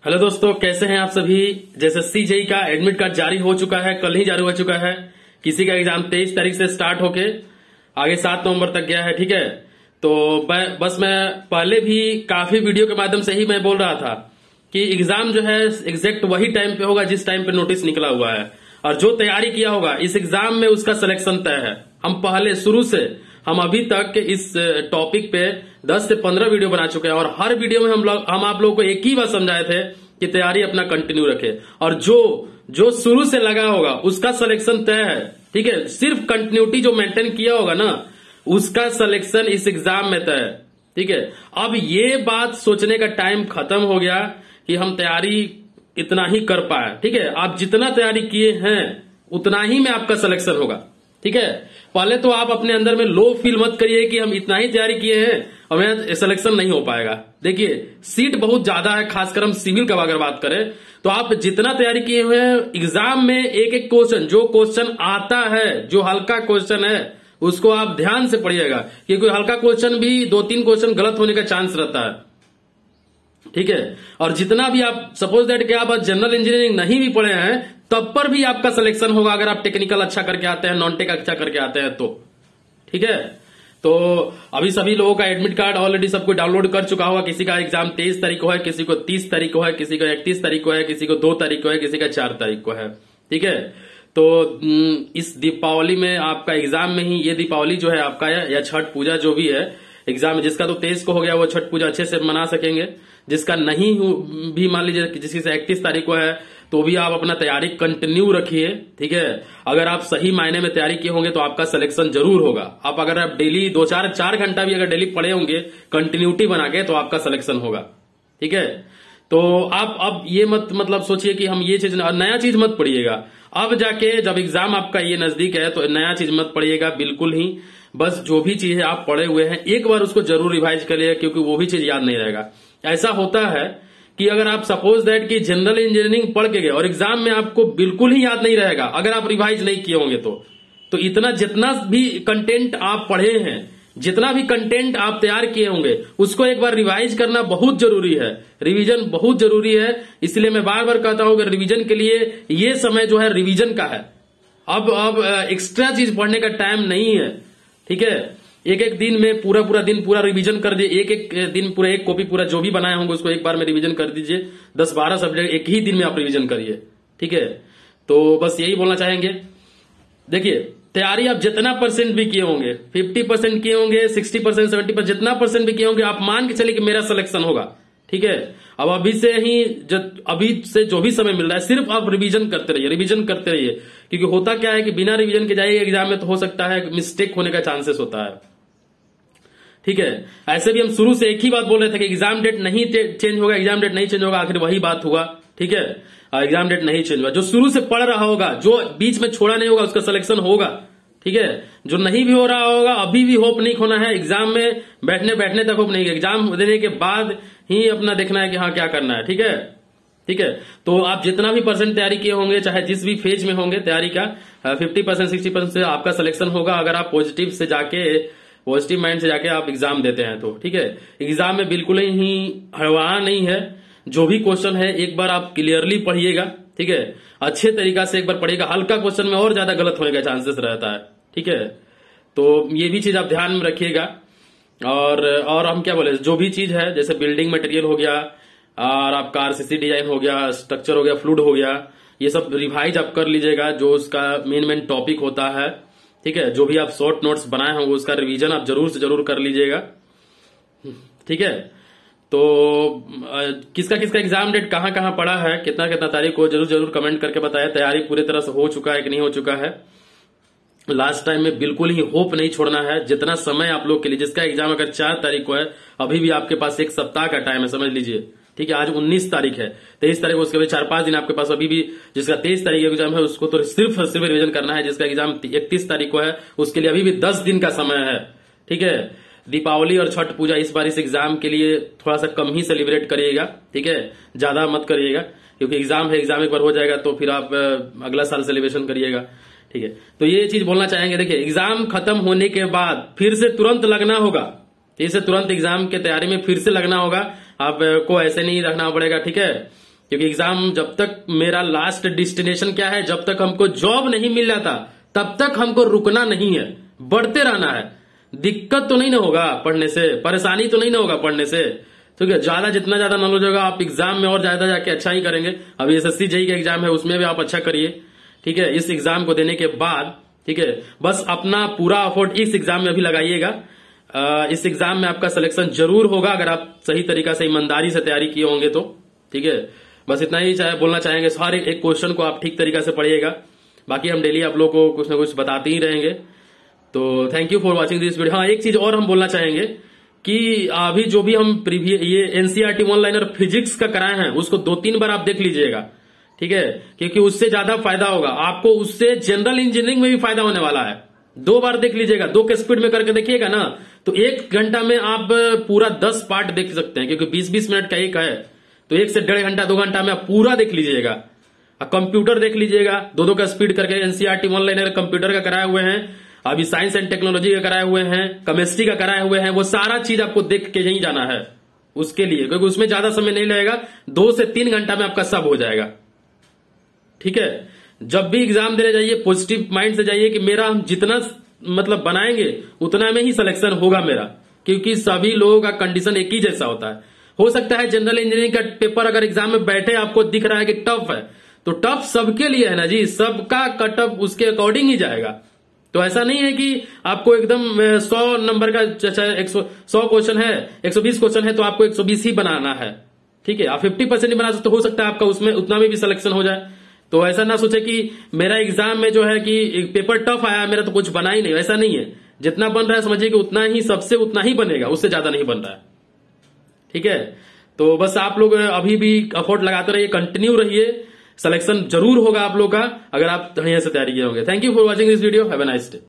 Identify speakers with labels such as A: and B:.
A: Hello दोस्तों, कैसे हैं आप सभी। जैसे जेईई का एडमिट कार्ड जारी हो चुका है, कल ही जारी हो चुका है। किसी का एग्जाम 23 तारीख से स्टार्ट होके आगे 7 नवंबर तक गया है। ठीक है, तो बस मैं पहले भी काफी वीडियो के माध्यम से ही मैं बोल रहा था कि एग्जाम जो है एग्जैक्ट वही टाइम पे होगा जिस टाइम पे नोटिस निकला हुआ है, और जो तैयारी किया होगा इस एग्जाम में उसका सिलेक्शन तय है। हम पहले शुरू से हम अभी तक इस टॉपिक पे 10 से 15 वीडियो बना चुके हैं, और हर वीडियो में हम आप लोगों को एक ही बात समझाए थे कि तैयारी अपना कंटिन्यू रखे, और जो शुरू से लगा होगा उसका सिलेक्शन तय है। ठीक है, सिर्फ कंटिन्यूटी जो मेंटेन किया होगा ना, उसका सिलेक्शन इस एग्जाम में तय है। ठीक है, अब ये बात सोचने का टाइम खत्म हो गया कि हम तैयारी इतना ही कर पाए। ठीक है, आप जितना तैयारी किए हैं उतना ही में आपका सिलेक्शन होगा। ठीक है, पहले तो आप अपने अंदर में लो फील मत करिए कि हम इतना ही तैयारी किए हैं और मेरा सिलेक्शन नहीं हो पाएगा। देखिए, सीट बहुत ज्यादा है, खासकर हम सिविल का अगर बात करें तो आप जितना तैयारी किए हुए हैं एग्जाम में एक एक क्वेश्चन, जो क्वेश्चन आता है, जो हल्का क्वेश्चन है उसको आप ध्यान से पढ़िएगा, क्योंकि हल्का क्वेश्चन भी 2-3 क्वेश्चन गलत होने का चांस रहता है। ठीक है, और जितना भी आप सपोज दैट कि आप जनरल इंजीनियरिंग नहीं भी पढ़े हैं तब पर भी आपका सिलेक्शन होगा अगर आप टेक्निकल अच्छा करके आते हैं, नॉन टेक अच्छा करके आते हैं तो। ठीक है, तो अभी सभी लोगों का एडमिट कार्ड ऑलरेडी सबको डाउनलोड कर चुका होगा। किसी का एग्जाम 23 तारीख को है, किसी को 30 तारीख को है, किसी को 31 तारीख को है, किसी को 2 तारीख को है, किसी का 4 तारीख को है। ठीक है, तो इस दीपावली में आपका एग्जाम में ही, ये दीपावली जो है आपका या छठ पूजा जो भी है एग्जाम, जिसका तो 23 को हो गया वो छठ पूजा अच्छे से मना सकेंगे। जिसका नहीं भी मान लीजिए जिसकी 31 तारीख को है तो भी आप अपना तैयारी कंटिन्यू रखिए। ठीक है, अगर आप सही मायने में तैयारी किए होंगे तो आपका सिलेक्शन जरूर होगा। अगर आप डेली 2-4 घंटा भी अगर डेली पढ़े होंगे कंटिन्यूटी बना के तो आपका सिलेक्शन होगा। ठीक है, तो आप अब ये मत मतलब सोचिए कि हम ये चीज नया चीज मत पढ़िएगा। अब जाके जब एग्जाम आपका ये नजदीक है तो नया चीज मत पढ़िएगा बिल्कुल ही। बस जो भी चीज है आप पढ़े हुए हैं एक बार उसको जरूर रिवाइज करिएगा, क्योंकि वो भी चीज याद नहीं रहेगा। ऐसा होता है कि अगर आप सपोज दैट कि जनरल इंजीनियरिंग पढ़ के गए और एग्जाम में आपको बिल्कुल ही याद नहीं रहेगा अगर आप रिवाइज नहीं किए होंगे तो इतना जितना भी कंटेंट आप पढ़े हैं, जितना भी कंटेंट आप तैयार किए होंगे उसको एक बार रिवाइज करना बहुत जरूरी है। रिवीजन बहुत जरूरी है, इसलिए मैं बार बार कहता हूं कि रिवीजन के लिए ये समय जो है रिवीजन का है। अब एक्स्ट्रा चीज पढ़ने का टाइम नहीं है। ठीक है, एक एक दिन में पूरा दिन पूरा रिवीजन कर दिए, एक एक दिन पूरा एक कॉपी पूरा जो भी बनाए होंगे उसको एक बार में रिवीजन कर दीजिए। 10-12 सब्जेक्ट एक ही दिन में आप रिवीजन करिए। ठीक है, तो बस यही बोलना चाहेंगे। देखिए, तैयारी आप जितना परसेंट भी किए होंगे, 50% किए होंगे, 60%, 70%, जितना परसेंट भी किए होंगे, आप मान के चलिए कि मेरा सिलेक्शन होगा। ठीक है, अब अभी से जो भी समय मिल रहा है सिर्फ आप रिवीजन करते रहिए, क्योंकि होता क्या है कि बिना रिवीजन के जाइए एग्जाम में तो हो सकता है मिस्टेक होने का चांसेस होता है। ठीक है, ऐसे भी हम शुरू से एक ही बात बोल रहे थे कि एग्जाम डेट नहीं चेंज होगा, एग्जाम डेट नहीं चेंज होगा, आखिर वही बात हुआ। ठीक है, एग्जाम डेट नहीं चेंज हुआ। जो शुरू से पढ़ रहा होगा, जो बीच में छोड़ा नहीं होगा, उसका सिलेक्शन होगा। ठीक है, जो नहीं भी हो रहा होगा अभी भी होप नहीं खोना है। एग्जाम में बैठने तक होप नहीं, एग्जाम देने के बाद ही अपना देखना है कि हाँ क्या करना है। ठीक है, ठीक है, तो आप जितना भी परसेंट तैयारी किए होंगे, चाहे जिस भी फेज में होंगे तैयारी का, 50%, 60% से आपका सिलेक्शन होगा अगर आप पॉजिटिव माइंड से जाके आप एग्जाम देते हैं तो। ठीक है, एग्जाम में बिल्कुल ही हड़बड़ाना नहीं है। जो भी क्वेश्चन है एक बार आप क्लियरली पढ़िएगा। ठीक है, अच्छे तरीका से एक बार पढ़िएगा। हल्का क्वेश्चन में और ज्यादा गलत होने का चांसेस रहता है। ठीक है, तो ये भी चीज आप ध्यान में रखिएगा। और हम क्या बोले, जो भी चीज है जैसे बिल्डिंग मटेरियल हो गया और आपका आरसीसी डिजाइन हो गया, स्ट्रक्चर हो गया, फ्लूइड हो गया, ये सब रिवाइज आप कर लीजिएगा जो उसका मेन टॉपिक होता है। ठीक है, जो भी आप शॉर्ट नोट्स बनाए होंगे उसका रिवीजन आप जरूर से जरूर कर लीजिएगा। ठीक है, तो किसका एग्जाम डेट कहां पड़ा है, कितना तारीख को, जरूर कमेंट करके बताया। तैयारी पूरी तरह से हो चुका है कि नहीं हो चुका है। लास्ट टाइम में बिल्कुल ही होप नहीं छोड़ना है। जितना समय आप लोग के लिए, जिसका एग्जाम अगर 4 तारीख को है, अभी भी आपके पास 1 सप्ताह का टाइम है, समझ लीजिए। ठीक है, आज 19 तारीख है, 23 तारीख उसके बाद 4-5 दिन आपके पास अभी भी। जिसका 23 तारीख का एग्जाम है उसको तो सिर्फ रिवीजन करना है। जिसका एग्जाम 31 तारीख को है उसके लिए अभी भी 10 दिन का समय है। ठीक है, दीपावली और छठ पूजा इस बार इस एग्जाम के लिए थोड़ा सा कम ही सेलिब्रेट करिएगा। ठीक है, ज्यादा मत करिएगा, क्योंकि एग्जाम है, एग्जाम एक बार हो जाएगा तो फिर आप अगला साल सेलिब्रेशन करिएगा। ठीक है, तो ये चीज बोलना चाहेंगे। देखिए, एग्जाम खत्म होने के बाद फिर से तुरंत लगना होगा, फिर से तुरंत एग्जाम के तैयारी में फिर से लगना होगा। आपको ऐसे नहीं रखना पड़ेगा। ठीक है, क्योंकि एग्जाम जब तक मेरा लास्ट डेस्टिनेशन क्या है, जब तक हमको जॉब नहीं मिल जाता तब तक हमको रुकना नहीं है, बढ़ते रहना है। दिक्कत तो नहीं ना होगा पढ़ने से, परेशानी तो नहीं ना होगा पढ़ने से, ठीक है। ज्यादा जितना ज्यादा नॉलेज होगा आप एग्जाम में और ज्यादा जाके अच्छा ही करेंगे। अभी एसएससी जेईई का एग्जाम है, उसमें भी आप अच्छा करिए, ठीक है। इस एग्जाम को देने के बाद, ठीक है, बस अपना पूरा एफर्ट इस एग्जाम में भी लगाइएगा। इस एग्जाम में आपका सिलेक्शन जरूर होगा अगर आप सही तरीका से ईमानदारी से तैयारी किए होंगे तो, ठीक है। बस इतना ही बोलना चाहेंगे। हर एक क्वेश्चन को आप ठीक तरीका से पढ़िएगा। बाकी हम डेली आप लोगों को कुछ ना कुछ बताते ही रहेंगे। तो thank you for watching this video. हाँ, एक चीज और हम बोलना चाहेंगे कि अभी जो भी हम ये एनसीईआरटी वन लाइनर फिजिक्स का कराए हैं उसको 2-3 बार आप देख लीजिएगा, ठीक है, क्योंकि उससे ज्यादा फायदा होगा आपको। उससे जनरल इंजीनियरिंग में भी फायदा होने वाला है। 2 बार देख लीजिएगा, 2 के स्पीड में करके देखिएगा ना, तो 1 घंटा में आप पूरा 10 पार्ट देख सकते हैं, क्योंकि 20-20 मिनट का एक है, तो 1 से 1.5 घंटा 2 घंटा में आप पूरा देख लीजिएगा। कंप्यूटर देख लीजिएगा, 2-2 का स्पीड करके एनसीईआरटी वन लाइनर कंप्यूटर का कराए हुए हैं, अभी साइंस एंड टेक्नोलॉजी का कराए हुए हैं, केमिस्ट्री का कराए हुए हैं। वो सारा चीज आपको देख के नहीं जाना है उसके लिए, क्योंकि उसमें ज्यादा समय नहीं लगेगा। 2 से 3 घंटा में आपका सब हो जाएगा, ठीक है। जब भी एग्जाम देने जाइए पॉजिटिव माइंड से जाइए कि मेरा हम जितना मतलब बनाएंगे उतना में ही सिलेक्शन होगा मेरा, क्योंकि सभी लोगों का कंडीशन एक ही जैसा होता है। हो सकता है जनरल इंजीनियरिंग का पेपर अगर एग्जाम में बैठे आपको दिख रहा है कि टफ है, तो टफ सबके लिए है ना जी, सबका कटअप उसके अकॉर्डिंग ही जाएगा। तो ऐसा नहीं है कि आपको एकदम 100 नंबर का 100 क्वेश्चन है, 120 क्वेश्चन है तो आपको 120 ही बनाना है, ठीक है। आप 50% ही बना सकते, तो हो सकता है आपका उसमें उतना में भी सिलेक्शन हो जाए। तो ऐसा ना सोचे कि मेरा एग्जाम में जो है कि पेपर टफ आया, मेरा तो कुछ बना ही नहीं, ऐसा नहीं है। जितना बन रहा है समझिए कि उतना ही सबसे उतना ही बनेगा, उससे ज्यादा नहीं बन रहा है, ठीक है। तो बस आप लोग अभी भी एफर्ट लगाते रहिए, कंटिन्यू रहिए, सिलेक्शन जरूर होगा आप लोग का अगर आप बढ़िया से तैयारी किए होंगे। Thank you for watching this video, have a nice day.